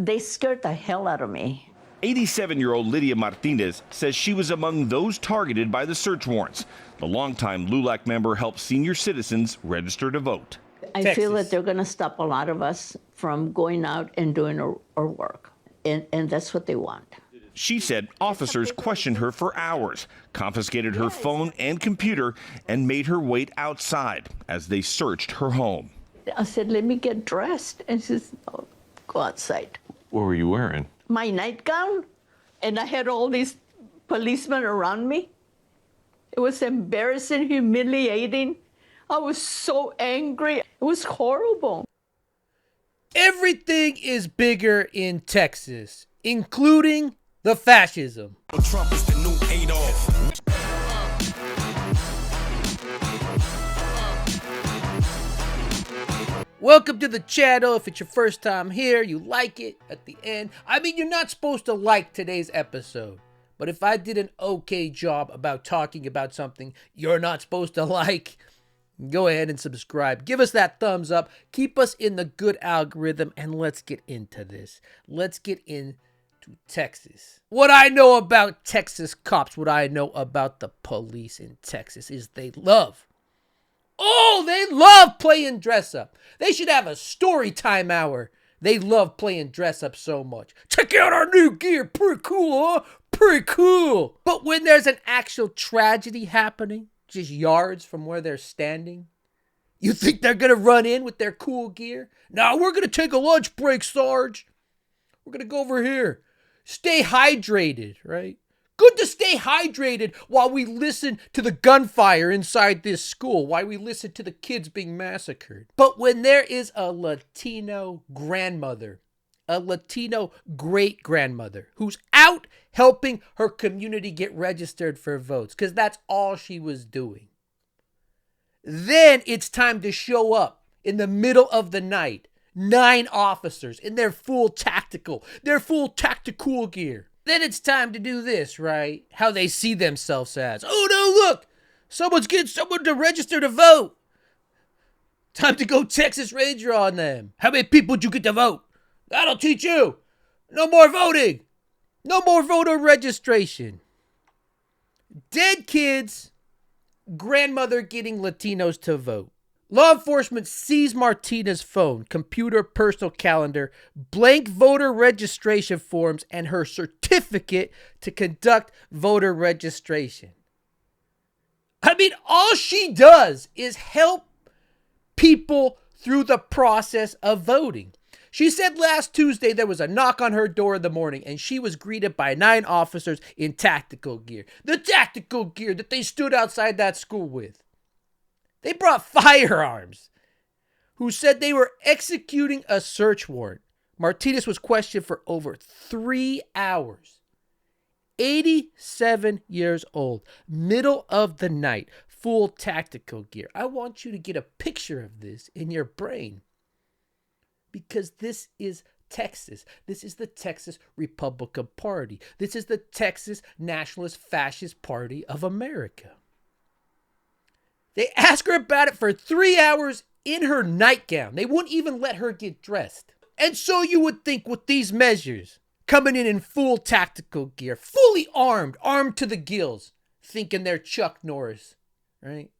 They scared the hell out of me. 87-year-old Lydia Martinez says she was among those targeted by the search warrants. The longtime LULAC member helps senior citizens register to vote. I feel that they're going to stop a lot of us from going out and doing our work. And that's what they want. She said officers questioned her for hours, confiscated her phone and computer, and made her wait outside as they searched her home. I said, let me get dressed. And she said, no, go outside. What were you wearing? My nightgown, and I had all these policemen around me. It was embarrassing, humiliating. I was so angry. It was horrible. Everything is bigger in Texas, including the fascism. Trump is the new Adolf. Welcome to the channel. If it's your first time here, you like it at the end. I mean, you're not supposed to like today's episode, but if I did an okay job about talking about something you're not supposed to like, go ahead and subscribe. Give us that thumbs up. Keep us in the good algorithm, and let's get into this. Let's get into Texas. What I know about Texas cops, what I know about the police in Texas is they love playing dress up. They should have a story time hour. They love playing dress up so much. Check out our new gear. Pretty cool, huh? Pretty cool. But when there's an actual tragedy happening, just yards from where they're standing, you think they're going to run in with their cool gear? No, we're going to take a lunch break, Sarge. We're going to go over here. Stay hydrated, right? Good to stay hydrated while we listen to the gunfire inside this school, while we listen to the kids being massacred. But when there is a Latino grandmother, a Latino great-grandmother who's out helping her community get registered for votes, because that's all she was doing, then it's time to show up in the middle of the night. 9 officers in their full tactical gear. Then it's time to do this, right? How they see themselves as. Oh no, look! Someone's getting someone to register to vote. Time to go Texas Ranger on them. How many people did you get to vote? That'll teach you. No more voting. No more voter registration. Dead kids. Grandmother getting Latinos to vote. Law enforcement seized Martinez's phone, computer, personal calendar, blank voter registration forms, and her certificate to conduct voter registration. I mean, all she does is help people through the process of voting. She said last Tuesday there was a knock on her door in the morning and she was greeted by 9 officers in tactical gear. The tactical gear that they stood outside that school with. They brought firearms, who said they were executing a search warrant. Martinez was questioned for over 3 hours. 87 years old, middle of the night, full tactical gear. I want you to get a picture of this in your brain, because this is Texas. This is the Texas Republican Party. This is the Texas Nationalist Fascist Party of America. They asked her about it for 3 hours in her nightgown. They wouldn't even let her get dressed. And so you would think with these measures, coming in full tactical gear, fully armed to the gills, thinking they're Chuck Norris, right?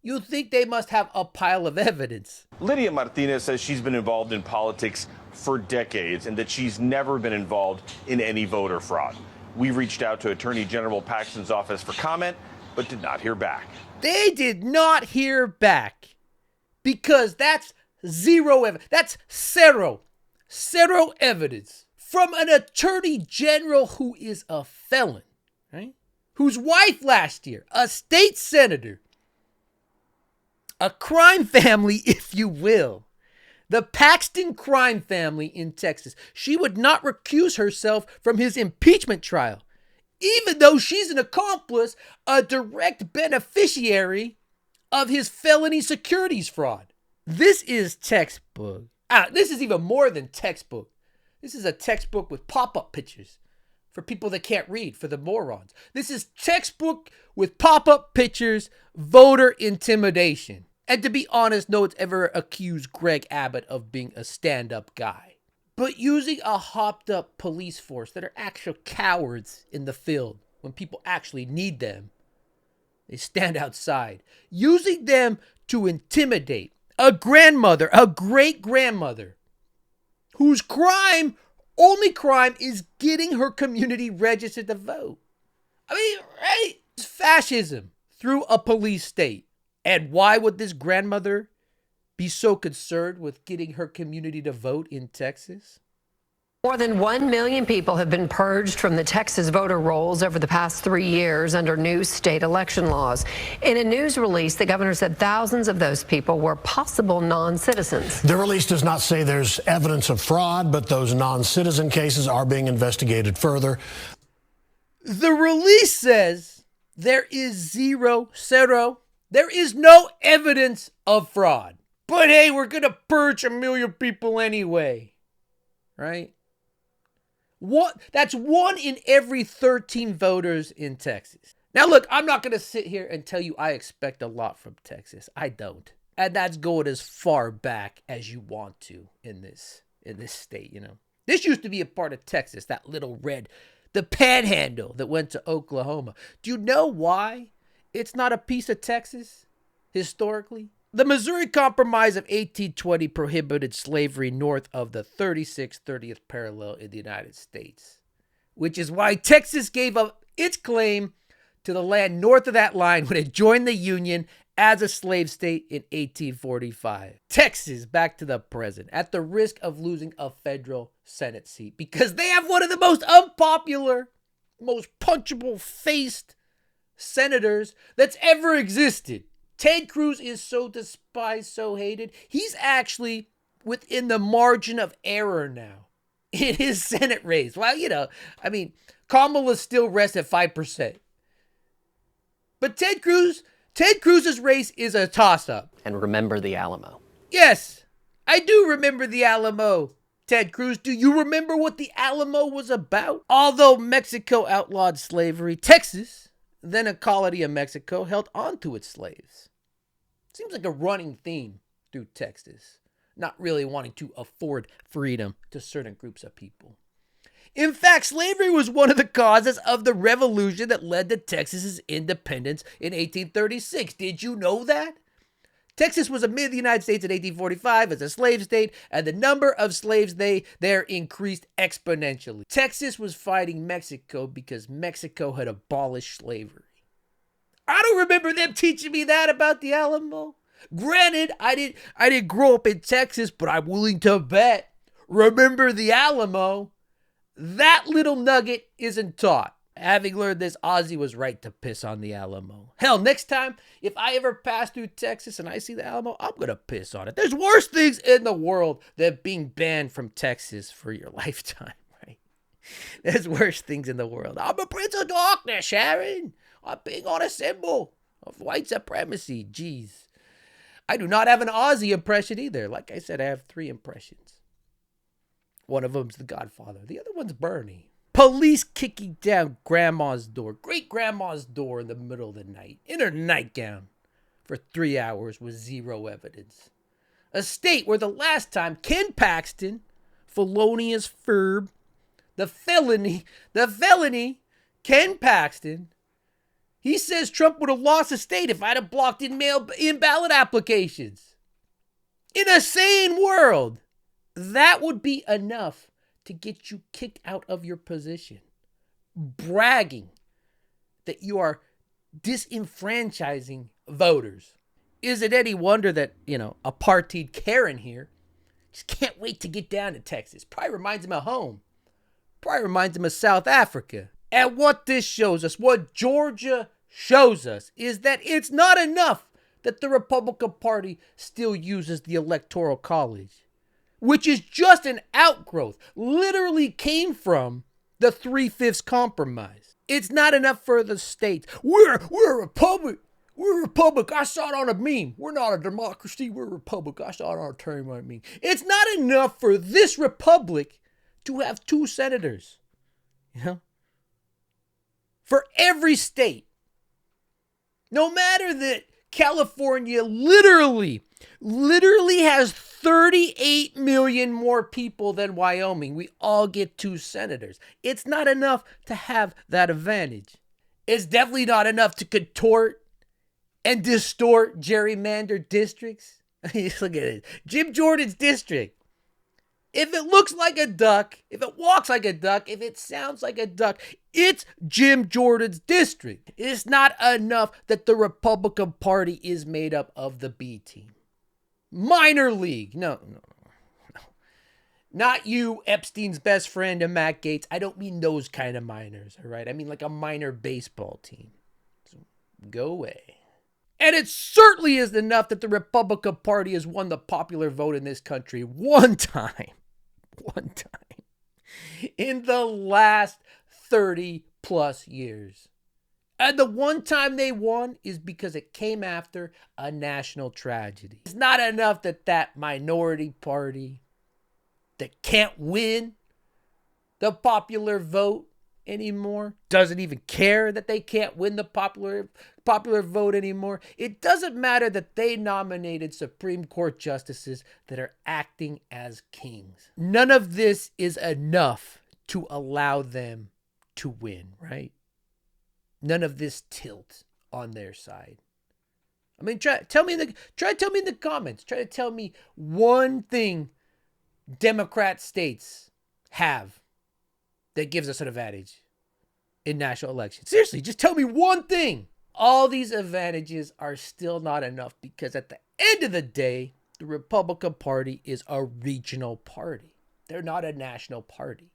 You'd think they must have a pile of evidence. Lydia Martinez says she's been involved in politics for decades and that she's never been involved in any voter fraud. We reached out to Attorney General Paxton's office for comment, but did not hear back. They did not hear back because that's zero evidence. That's zero evidence from an attorney general who is a felon, right? Whose wife last year, a state senator, a crime family, if you will, the Paxton crime family in Texas. She would not recuse herself from his impeachment trial, even though she's an accomplice, a direct beneficiary of his felony securities fraud. This is textbook. This is even more than textbook. This is a textbook with pop-up pictures for people that can't read, for the morons. This is textbook with pop-up pictures, voter intimidation. And to be honest, no one's ever accused Greg Abbott of being a stand-up guy. But using a hopped up police force that are actual cowards in the field when people actually need them, they stand outside. Using them to intimidate a grandmother, a great grandmother, whose only crime is getting her community registered to vote. I mean, right? It's fascism through a police state. And why would this grandmother be so concerned with getting her community to vote in Texas? More than 1 million people have been purged from the Texas voter rolls over the past 3 years under new state election laws. In a news release, the governor said thousands of those people were possible non-citizens. The release does not say there's evidence of fraud, but those non-citizen cases are being investigated further. The release says there is there is no evidence of fraud. But hey, we're going to purge 1 million people anyway. Right? That's 1 in every 13 voters in Texas. Now look, I'm not going to sit here and tell you I expect a lot from Texas. I don't. And that's going as far back as you want to in this state, you know. This used to be a part of Texas, that little red, the panhandle that went to Oklahoma. Do you know why it's not a piece of Texas historically? The Missouri Compromise of 1820 prohibited slavery north of the 36th 30th parallel in the United States, which is why Texas gave up its claim to the land north of that line when it joined the Union as a slave state in 1845. Texas, back to the present, at the risk of losing a federal Senate seat because they have one of the most unpopular, most punchable-faced senators that's ever existed. Ted Cruz is so despised, so hated. He's actually within the margin of error now in his Senate race. Well, you know, I mean, Kamala still rests at 5%. But Ted Cruz's race is a toss-up. And remember the Alamo. Yes, I do remember the Alamo. Ted Cruz, do you remember what the Alamo was about? Although Mexico outlawed slavery, Texas, then a colony of Mexico, held on to its slaves. Seems like a running theme through Texas, not really wanting to afford freedom to certain groups of people. In fact, slavery was one of the causes of the revolution that led to Texas's independence in 1836. Did you know that? Texas was amid the United States in 1845 as a slave state, and the number of slaves there increased exponentially. Texas was fighting Mexico because Mexico had abolished slavery. I don't remember them teaching me that about the Alamo. Granted, I didn't grow up in Texas, but I'm willing to bet. Remember the Alamo? That little nugget isn't taught. Having learned this, Ozzy was right to piss on the Alamo. Hell, next time, if I ever pass through Texas and I see the Alamo, I'm going to piss on it. There's worse things in the world than being banned from Texas for your lifetime, right? There's worse things in the world. I'm a prince of darkness, Sharon. I'm being on a symbol of white supremacy. Jeez. I do not have an Ozzy impression either. Like I said, I have 3 impressions. One of them's the Godfather. The other one's Bernie. Police kicking down grandma's door, great grandma's door in the middle of the night, in her nightgown, for 3 hours with zero evidence. A state where the last time Ken Paxton, felonious ferb, the felony, Ken Paxton, he says Trump would have lost the state if I'd have blocked in ballot applications. In a sane world, that would be enough to get you kicked out of your position. Bragging that you are disenfranchising voters. Is it any wonder that, apartheid Karen here just can't wait to get down to Texas? Probably reminds him of home. Probably reminds him of South Africa. And what this shows us, what Georgia shows us, is that it's not enough that the Republican Party still uses the Electoral College, which is just an outgrowth, literally came from the 3/5 compromise. It's not enough for the states. We're a republic. We're a republic. I saw it on a meme. We're not a democracy. We're a republic. I saw it on a term on a meme. It's not enough for this republic to have 2 senators. For every state. No matter that California literally literally has 38 million more people than Wyoming. We all get 2 senators. It's not enough to have that advantage. It's definitely not enough to contort and distort gerrymandered districts. Look at it. Jim Jordan's district. If it looks like a duck, if it walks like a duck, if it sounds like a duck, it's Jim Jordan's district. It's not enough that the Republican Party is made up of the B team. Minor league. No. Not you, Epstein's best friend, and Matt Gaetz. I don't mean those kind of minors, all right? I mean like a minor baseball team. So go away. And it certainly isn't enough that the Republican Party has won the popular vote in this country one time in the last 30 plus years. And the one time they won is because it came after a national tragedy. It's not enough that minority party that can't win the popular vote anymore doesn't even care that they can't win the popular vote anymore. It doesn't matter that they nominated Supreme Court justices that are acting as kings. None of this is enough to allow them to win, right? None of this tilt on their side. I mean, try to tell me in the comments. Try to tell me one thing Democrat states have that gives us an advantage in national elections. Seriously, just tell me one thing. All these advantages are still not enough because at the end of the day, the Republican Party is a regional party. They're not a national party.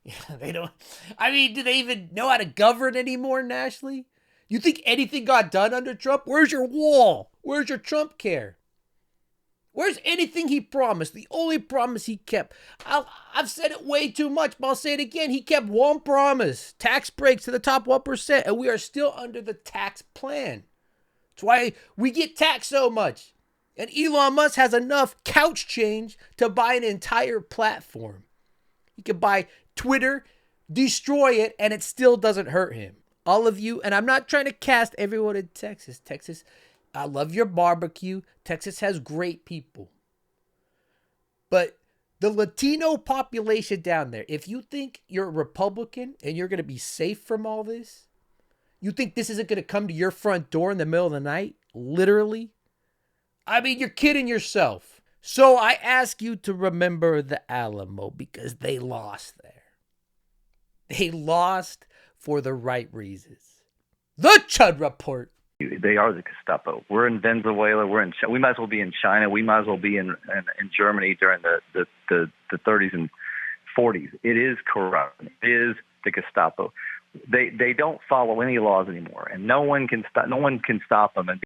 Yeah, they don't. I mean, do they even know how to govern anymore nationally? You think anything got done under Trump? Where's your wall? Where's your Trump care? Where's anything he promised? The only promise he kept. I've said it way too much, but I'll say it again. He kept one promise. Tax breaks to the top 1%. And we are still under the tax plan. That's why we get taxed so much. And Elon Musk has enough couch change to buy an entire platform. He could buy Twitter, destroy it, and it still doesn't hurt him. All of you, and I'm not trying to cast everyone in Texas. Texas, I love your barbecue. Texas has great people. But the Latino population down there, if you think you're a Republican and you're going to be safe from all this, you think this isn't going to come to your front door in the middle of the night? Literally? I mean, you're kidding yourself. So I ask you to remember the Alamo because they lost there. They lost for the right reasons. The Chud Report. They are the Gestapo. We're in Venezuela. We might as well be in China. We might as well be in Germany during the 30s and 40s. It is corrupt. It is the Gestapo. They don't follow any laws anymore, and no one can stop them. And